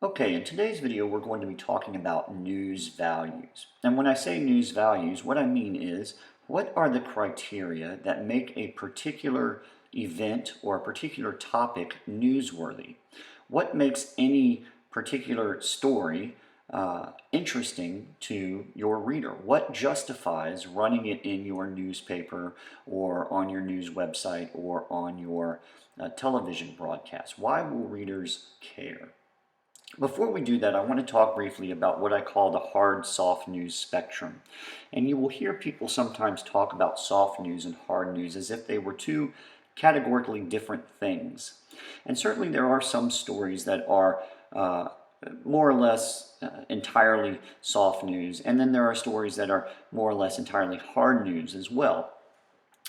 Okay, in today's video, we're going to be talking about news values. And when I say news values, what I mean is, what are the criteria that make a particular event or a particular topic newsworthy? What makes any particular story interesting to your reader? What justifies running it in your newspaper or on your news website or on your television broadcast? Why will readers care? Before we do that, I want to talk briefly about what I call the hard-soft news spectrum. And you will hear people sometimes talk about soft news and hard news as if they were two categorically different things. And certainly there are some stories that are more or less entirely soft news, and then there are stories that are more or less entirely hard news as well.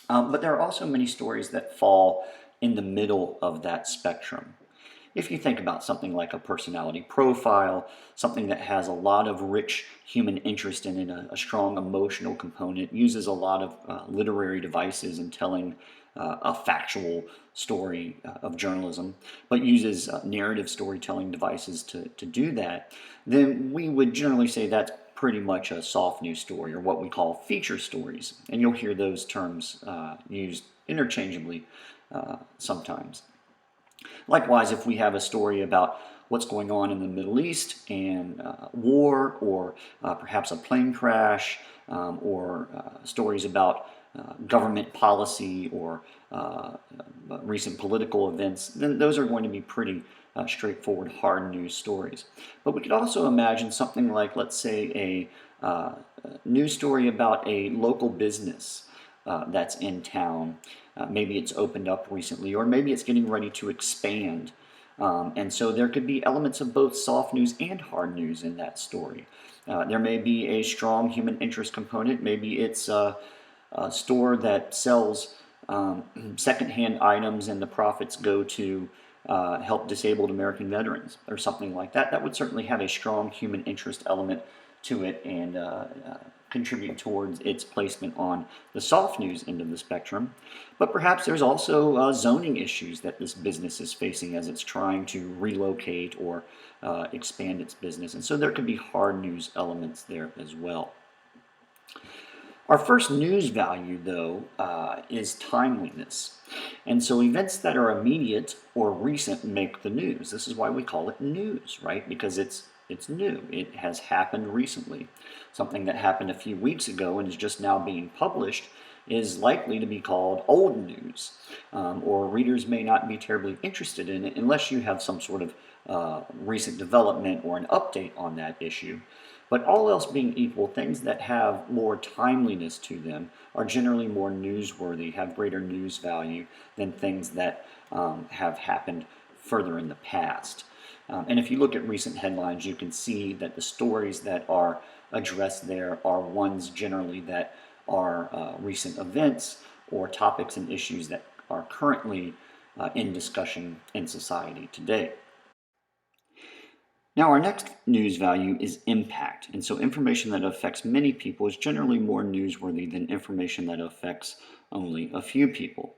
But there are also many stories that fall in the middle of that spectrum. If you think about something like a personality profile, something that has a lot of rich human interest in it, a strong emotional component, uses a lot of literary devices in telling a factual story of journalism, but uses narrative storytelling devices to do that, then we would generally say that's pretty much a soft news story, or what we call feature stories. And you'll hear those terms used interchangeably sometimes. Likewise, if we have a story about what's going on in the Middle East and war, or perhaps a plane crash, or stories about government policy or recent political events, then those are going to be pretty straightforward, hard news stories. But we could also imagine something like, let's say, a news story about a local business that's in town. Maybe it's opened up recently, or maybe it's getting ready to expand. And so there could be elements of both soft news and hard news in that story. There may be a strong human interest component. Maybe it's a store that sells secondhand items and the profits go to help disabled American veterans or something like that. That would certainly have a strong human interest element to it and contribute towards its placement on the soft news end of the spectrum. But perhaps there's also zoning issues that this business is facing as it's trying to relocate or expand its business. And so there could be hard news elements there as well. Our first news value, though, is timeliness. And so events that are immediate or recent make the news. This is why we call it news, right? Because it's new. It has happened recently. Something that happened a few weeks ago and is just now being published is likely to be called old news, or readers may not be terribly interested in it unless you have some sort of recent development or an update on that issue. But all else being equal, things that have more timeliness to them are generally more newsworthy, have greater news value than things that have happened further in the past. And if you look at recent headlines, you can see that the stories that are addressed there are ones generally that are recent events or topics and issues that are currently in discussion in society today. Now, our next news value is impact. And so information that affects many people is generally more newsworthy than information that affects only a few people.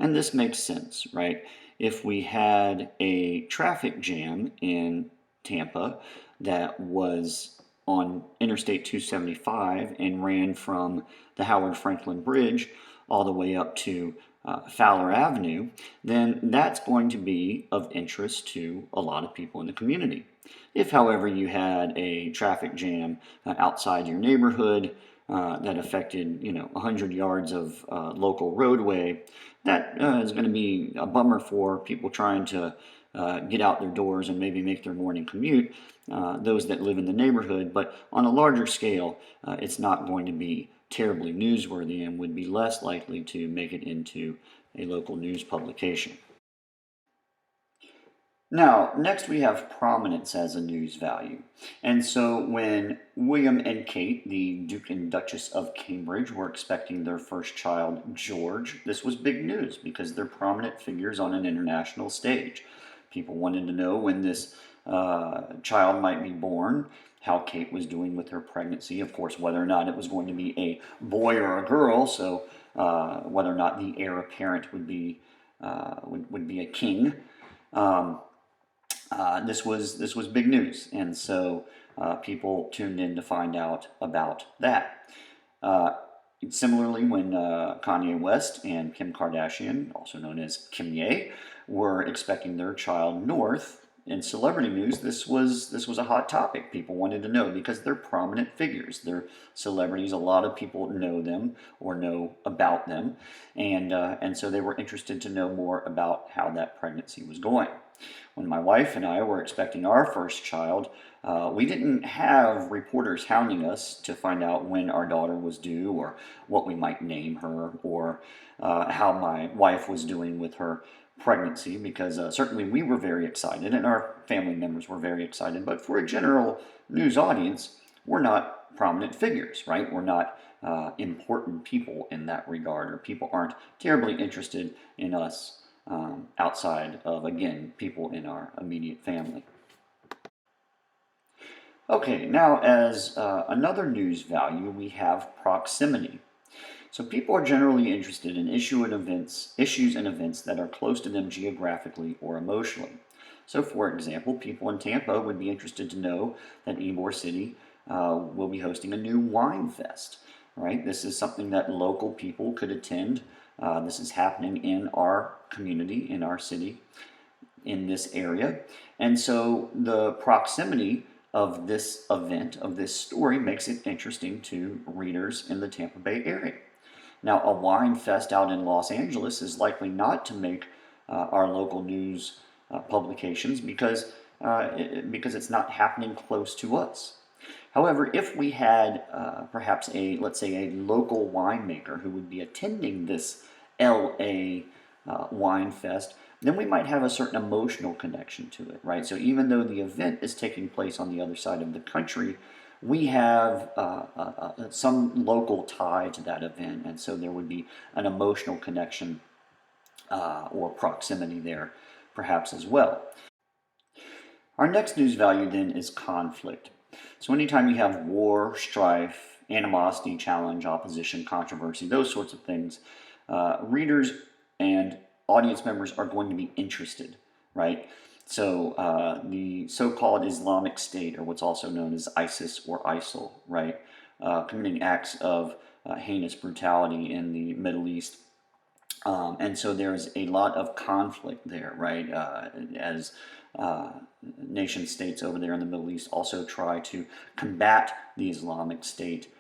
And this makes sense, right? If we had a traffic jam in Tampa that was on Interstate 275 and ran from the Howard Franklin Bridge all the way up to Fowler Avenue, then that's going to be of interest to a lot of people in the community. If, however, you had a traffic jam outside your neighborhood that affected, 100 yards of local roadway, that is going to be a bummer for people trying to get out their doors and maybe make their morning commute, those that live in the neighborhood. But on a larger scale, it's not going to be terribly newsworthy and would be less likely to make it into a local news publication. Now, next we have prominence as a news value. And so when William and Kate, the Duke and Duchess of Cambridge, were expecting their first child, George, this was big news because they're prominent figures on an international stage. People wanted to know when this child might be born, how Kate was doing with her pregnancy, of course, whether or not it was going to be a boy or a girl, so whether or not the heir apparent would be a king. This was big news, and so people tuned in to find out about that. Uh, Similarly, when Kanye West and Kim Kardashian, also known as Kim Ye, were expecting their child North, in celebrity news, this was a hot topic. People wanted to know because they're prominent figures. They're celebrities. A lot of people know them or know about them, and so they were interested to know more about how that pregnancy was going. When my wife and I were expecting our first child, we didn't have reporters hounding us to find out when our daughter was due or what we might name her or how my wife was doing with her pregnancy because certainly we were very excited and our family members were very excited. But for a general news audience, we're not prominent figures, right? We're not important people in that regard, or people aren't terribly interested in us outside of, again, people in our immediate family. Okay, now as another news value, we have proximity. So people are generally interested in issues and events that are close to them geographically or emotionally. So for example, people in Tampa would be interested to know that Ybor City will be hosting a new wine fest, right? This is something that local people could attend. This is happening in our community, in our city, in this area. And so the proximity of this event, of this story, makes it interesting to readers in the Tampa Bay area. Now, a wine fest out in Los Angeles is likely not to make our local news publications because it's not happening close to us. However, if we had perhaps let's say, a local winemaker who would be attending this LA wine fest, then we might have a certain emotional connection to it, right? So even though the event is taking place on the other side of the country, we have some local tie to that event, and so there would be an emotional connection or proximity there, perhaps as well. Our next news value then is conflict. So anytime you have war, strife, animosity, challenge, opposition, controversy, those sorts of things, readers and audience members are going to be interested, right? So the so-called Islamic State, or what's also known as ISIS or ISIL, right, committing acts of heinous brutality in the Middle East. And so there's a lot of conflict there, right? As nation states over there in the Middle East also try to combat the Islamic State.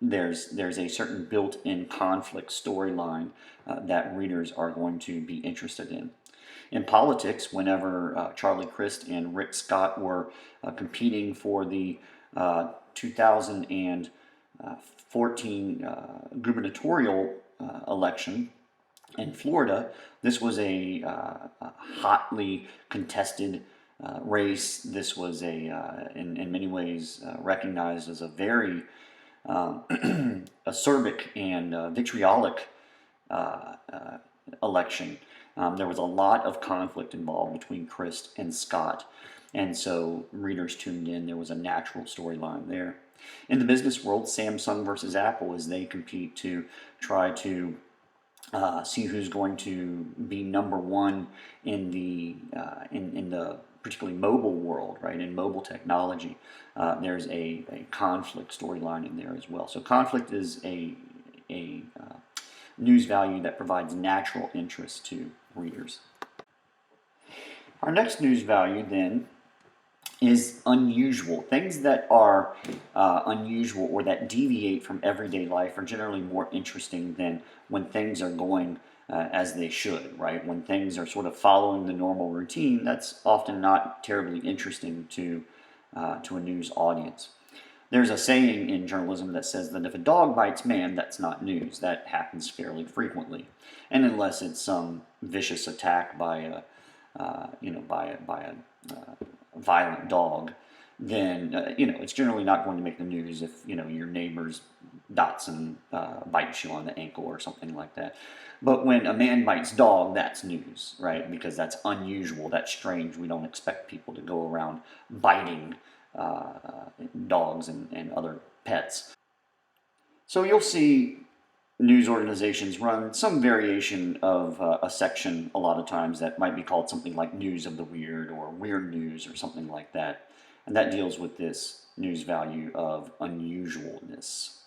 There's a certain built-in conflict storyline that readers are going to be interested in. In politics, whenever Charlie Crist and Rick Scott were competing for the 2014 gubernatorial election in Florida, this was a hotly contested race. This was in many ways, recognized as a very acerbic and vitriolic election. There was a lot of conflict involved between Crist and Scott, and so readers tuned in. There was a natural storyline there. In the business world, Samsung versus Apple, as they compete to try to see who's going to be number one in the particularly mobile world, right? In mobile technology, there's a conflict storyline in there as well. So conflict is a news value that provides natural interest to readers. Our next news value then is unusual. Things that are unusual or that deviate from everyday life are generally more interesting than when things are going as they should, right? When things are sort of following the normal routine, that's often not terribly interesting to a news audience. There's a saying in journalism that says that if a dog bites man, that's not news. That happens fairly frequently, and unless it's some vicious attack by a violent dog, then it's generally not going to make the news if your neighbor's Dachshund bites you on the ankle or something like that. But when a man bites dog, that's news, right? Because that's unusual, that's strange. We don't expect people to go around biting dogs and other pets. So you'll see news organizations run some variation of a section a lot of times that might be called something like News of the Weird or Weird News or something like that. And that deals with this news value of unusualness.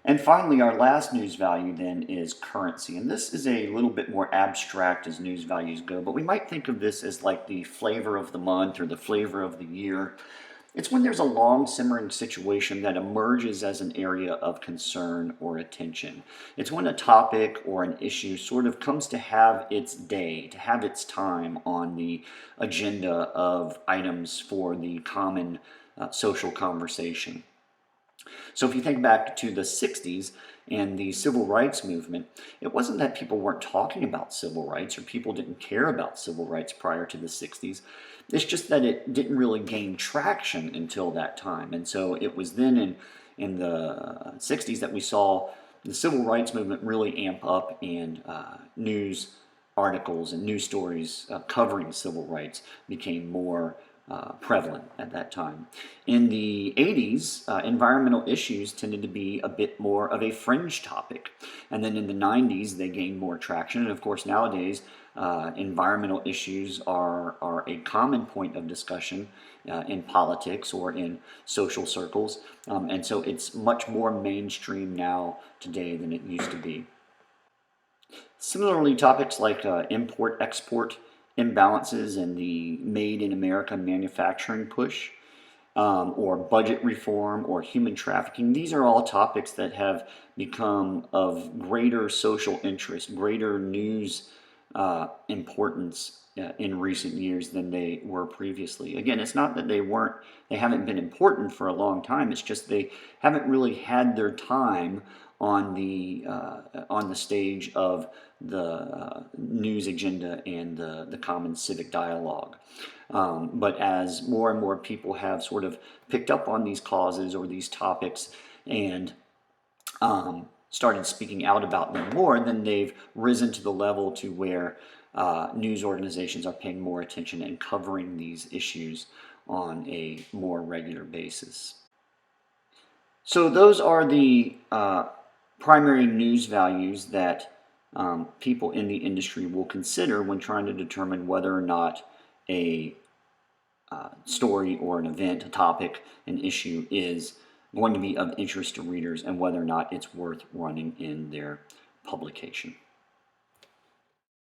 And finally, our last news value then is currency. And this is a little bit more abstract as news values go, but we might think of this as like the flavor of the month or the flavor of the year. It's when there's a long simmering situation that emerges as an area of concern or attention. It's when a topic or an issue sort of comes to have its day, to have its time on the agenda of items for the common social conversation. So if you think back to the 60s and the civil rights movement, it wasn't that people weren't talking about civil rights or people didn't care about civil rights prior to the 60s. It's just that it didn't really gain traction until that time. And so it was then in the 60s that we saw the civil rights movement really amp up, and news articles and news stories covering civil rights became more prevalent at that time. In the 80s, environmental issues tended to be a bit more of a fringe topic. And then in the 90s, they gained more traction. And of course, nowadays, environmental issues are a common point of discussion in politics or in social circles. And so it's much more mainstream now today than it used to be. Similarly, topics like import-export imbalances and the made in America manufacturing push, or budget reform or human trafficking, these are all topics that have become of greater social interest, greater news importance in recent years than they were previously. Again, it's not that they haven't been important for a long time. It's just they haven't really had their time on the stage of the news agenda and the common civic dialogue. But as more and more people have sort of picked up on these causes or these topics and started speaking out about them more, then they've risen to the level to where news organizations are paying more attention and covering these issues on a more regular basis. So those are the primary news values that people in the industry will consider when trying to determine whether or not a story or an event, a topic, an issue is going to be of interest to readers and whether or not it's worth running in their publication.